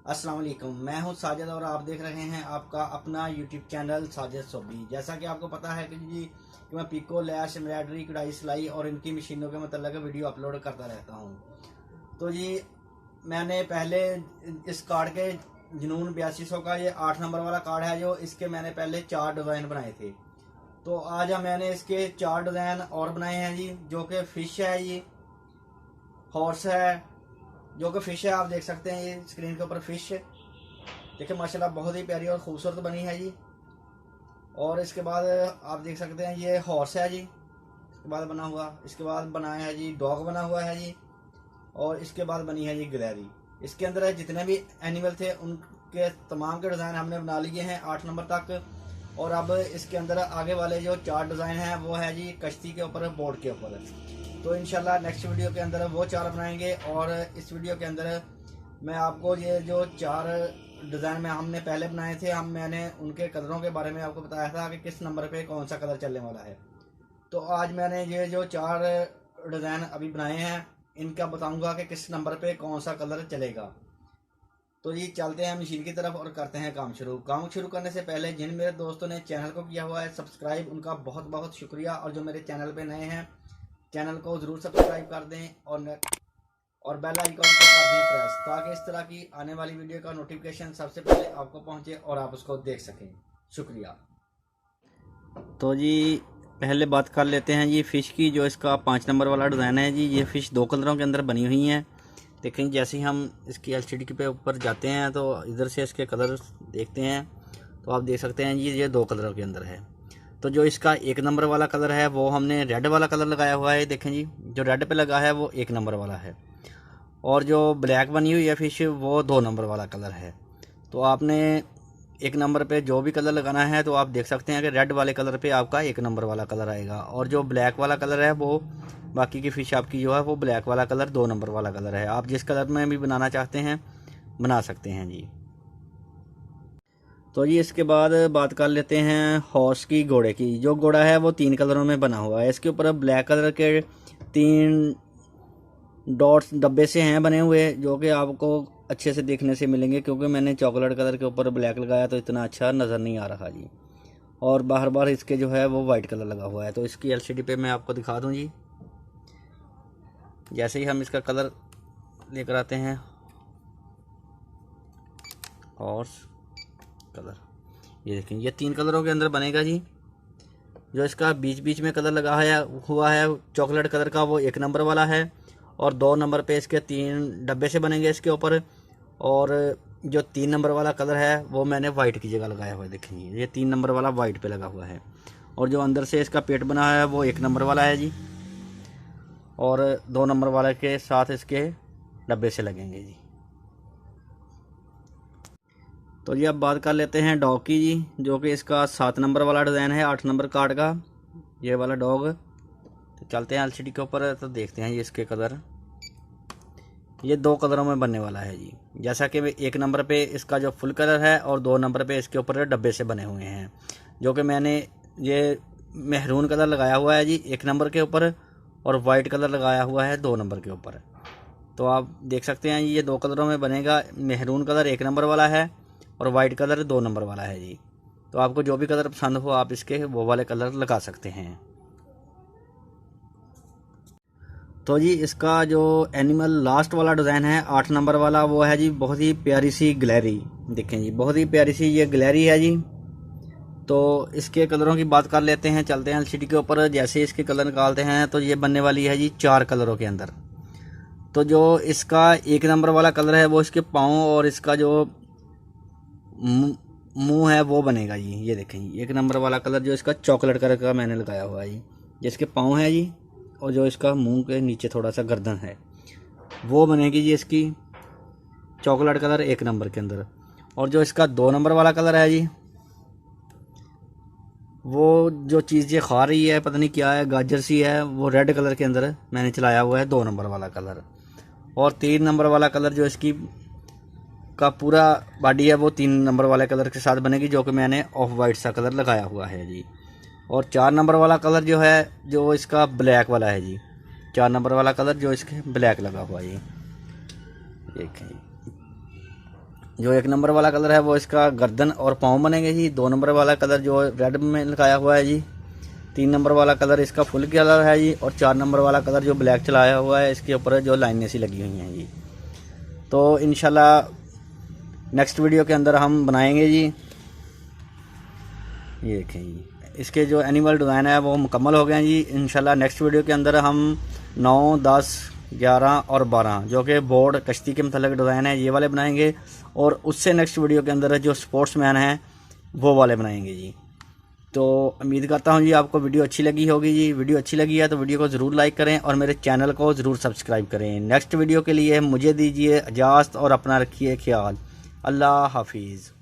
अस्सलाम वालेकुम, मैं हूं साजिद और आप देख रहे हैं आपका अपना यूट्यूब चैनल साजिद सोबी। जैसा कि आपको पता है कि मैं पिको, लैश, एम्ब्रॉयडरी, कढ़ाई, सिलाई और इनकी मशीनों के मतलब वीडियो अपलोड करता रहता हूं। तो जी मैंने पहले इस कार्ड के जुनून 8200 का ये 8 नंबर वाला कार्ड है, जो इसके मैंने पहले 4 डिज़ाइन बनाए थे। तो आज मैंने इसके 4 डिज़ाइन और बनाए हैं जी, जो कि फ़िश है, ये हॉर्स है, जो कि फ़िश है। आप देख सकते हैं ये स्क्रीन के ऊपर फ़िश देखिए, माशाल्लाह बहुत ही प्यारी और ख़ूबसूरत बनी है जी। और इसके बाद आप देख सकते हैं ये हॉर्स है जी, इसके बाद बना हुआ, इसके बाद बनाया है जी डॉग बना हुआ है जी। और इसके बाद बनी है जी गिलहरी। इसके अंदर जितने भी एनिमल थे उनके तमाम के डिज़ाइन हमने बना लिए हैं 8 नंबर तक। और अब इसके अंदर आगे वाले जो 4 डिज़ाइन हैं वो है जी कश्ती के ऊपर, बोर्ड के ऊपर। तो इंशाल्लाह नेक्स्ट वीडियो के अंदर वो 4 बनाएंगे। और इस वीडियो के अंदर मैं आपको ये जो 4 डिज़ाइन में हमने पहले बनाए थे, मैंने उनके कलरों के बारे में आपको बताया था कि किस नंबर पे कौन सा कलर चलने वाला है। तो आज मैंने ये जो 4 डिज़ाइन अभी बनाए हैं इनका बताऊंगा कि किस नंबर पे कौन सा कलर चलेगा। तो जी चलते हैं मशीन की तरफ और करते हैं काम शुरू करने से पहले जिन मेरे दोस्तों ने चैनल को किया हुआ है सब्सक्राइब, उनका बहुत बहुत शुक्रिया। और जो मेरे चैनल पे नए हैं, चैनल को ज़रूर सब्सक्राइब कर दें और बेल आइकन को कर दें प्रेस, ताकि इस तरह की आने वाली वीडियो का नोटिफिकेशन सबसे पहले आपको पहुंचे और आप उसको देख सकें। शुक्रिया। तो जी पहले बात कर लेते हैं जी फ़िश की। जो इसका 5 नंबर वाला डिज़ाइन है जी, ये फ़िश 2 कलरों के अंदर बनी हुई हैं। देखें, जैसे ही हम इसकी एलसीडी के ऊपर जाते हैं तो इधर से इसके कलर देखते हैं तो आप देख सकते हैं जी ये 2 कलरों के अंदर है। तो जो इसका 1 नंबर वाला कलर है वो हमने रेड वाला कलर लगाया हुआ है। देखें जी, जो रेड पे लगा है वो 1 नंबर वाला है। और जो ब्लैक बनी हुई है फ़िश वो 2 नंबर वाला कलर है। तो आपने 1 नंबर पे जो भी कलर लगाना है तो आप देख सकते हैं कि रेड वाले कलर पे आपका 1 नंबर वाला कलर आएगा। और जो ब्लैक वाला कलर है वो बाकी की फ़िश आपकी जो है वो ब्लैक वाला कलर 2 नंबर वाला कलर है। आप जिस कलर में भी बनाना चाहते हैं बना सकते हैं जी। तो जी इसके बाद बात कर लेते हैं हॉर्स की, घोड़े की। जो घोड़ा है वो 3 कलरों में बना हुआ है। इसके ऊपर ब्लैक कलर के 3 डॉट्स डब्बे से हैं बने हुए, जो कि आपको अच्छे से देखने से मिलेंगे, क्योंकि मैंने चॉकलेट कलर के ऊपर ब्लैक लगाया तो इतना अच्छा नज़र नहीं आ रहा जी। और बाहर बाहर इसके जो है वो वाइट कलर लगा हुआ है। तो इसकी एलसीडी पे मैं आपको दिखा दूं जी। जैसे ही हम इसका कलर लेकर आते हैं, हॉर्स कलर, ये देखें ये 3 कलरों के अंदर बनेगा जी। जो इसका बीच बीच में कलर लगा हुआ है चॉकलेट कलर का, वो 1 नंबर वाला है। और 2 नंबर पे इसके 3 डब्बे से बनेंगे इसके ऊपर। और जो 3 नंबर वाला कलर है वो मैंने वाइट की जगह लगाया हुआ है। देखेंगे ये 3 नंबर वाला वाइट पे लगा हुआ है। और जो अंदर से इसका पेट बना है वो 1 नंबर वाला है जी। और 2 नंबर वाले के साथ इसके डब्बे से लगेंगे जी। तो जी अब बात कर लेते हैं डॉग की जी, जो कि इसका 7 नंबर वाला डिज़ाइन है 8 नंबर कार्ड का, ये वाला डॉग। तो चलते हैं एलसीडी के ऊपर तो देखते हैं ये इसके कलर। ये 2 कलरों में बनने वाला है जी। जैसा कि 1 नंबर पे इसका जो फुल कलर है और 2 नंबर पे इसके ऊपर डब्बे से बने हुए हैं, जो कि मैंने ये मेहरून कलर लगाया हुआ है जी 1 नंबर के ऊपर, और वाइट कलर लगाया हुआ है 2 नंबर के ऊपर। तो आप देख सकते हैं ये 2 कलरों में बनेगा। मेहरून कलर 1 नंबर वाला है और वाइट कलर 2 नंबर वाला है जी। तो आपको जो भी कलर पसंद हो आप इसके वो वाले कलर लगा सकते हैं। तो जी इसका जो एनिमल लास्ट वाला डिज़ाइन है 8 नंबर वाला, वो है जी बहुत ही प्यारी सी गिलहरी। देखें जी बहुत ही प्यारी सी ये गिलहरी है जी। तो इसके कलरों की बात कर लेते हैं, चलते हैं एलसीडी के ऊपर। जैसे इसके कलर निकालते हैं तो ये बनने वाली है जी 4 कलरों के अंदर। तो जो इसका 1 नंबर वाला कलर है वो इसके पाँव और इसका जो मुंह है वो बनेगा जी। ये देखें 1 नंबर वाला कलर जो इसका चॉकलेट कलर का मैंने लगाया हुआ है जी। जिसके पाँव है जी और जो इसका मुंह के नीचे थोड़ा सा गर्दन है वो बनेगी जी इसकी चॉकलेट कलर 1 नंबर के अंदर। और जो इसका 2 नंबर वाला कलर है जी, वो जो चीज़ ये खा रही है पता नहीं क्या है, गाजर सी है, वो रेड कलर के अंदर मैंने चलाया हुआ है 2 नंबर वाला कलर। और 3 नंबर वाला कलर जो इसकी का पूरा बॉडी है वो 3 नंबर वाले कलर के साथ बनेगी, जो कि मैंने ऑफ वाइट सा कलर लगाया हुआ है जी। और 4 नंबर वाला कलर जो है जो इसका ब्लैक वाला है जी। 4 नंबर वाला कलर जो इसके ब्लैक लगा हुआ है ये देखें। जो 1 नंबर वाला कलर है वो इसका गर्दन और पाँव बनेंगे जी। 2 नंबर वाला कलर जो रेड में लगाया हुआ है जी। 3 नंबर वाला कलर इसका फुल कलर है जी। और 4 नंबर वाला कलर जो ब्लैक चलाया हुआ है, इसके ऊपर जो लाइनें सी लगी हुई हैं जी। तो इंशाल्लाह नेक्स्ट वीडियो के अंदर हम बनाएंगे जी। ये देखें जी, इसके जो एनिमल डिज़ाइन है वो मुकम्मल हो गए हैं जी। इंशाल्लाह नेक्स्ट वीडियो के अंदर हम 9, 10, 11 और 12 जो कि बोर्ड कश्ती के मतलब डिज़ाइन है ये वाले बनाएंगे। और उससे नेक्स्ट वीडियो के अंदर जो स्पोर्ट्समैन हैं वो वाले बनाएंगे जी। तो उम्मीद करता हूँ जी आपको वीडियो अच्छी लगी होगी जी। वीडियो अच्छी लगी है तो वीडियो को ज़रूर लाइक करें और मेरे चैनल को ज़रूर सब्सक्राइब करें। नेक्स्ट वीडियो के लिए मुझे दीजिए इजाज़त और अपना रखिए ख्याल। अल्लाह हाफिज़।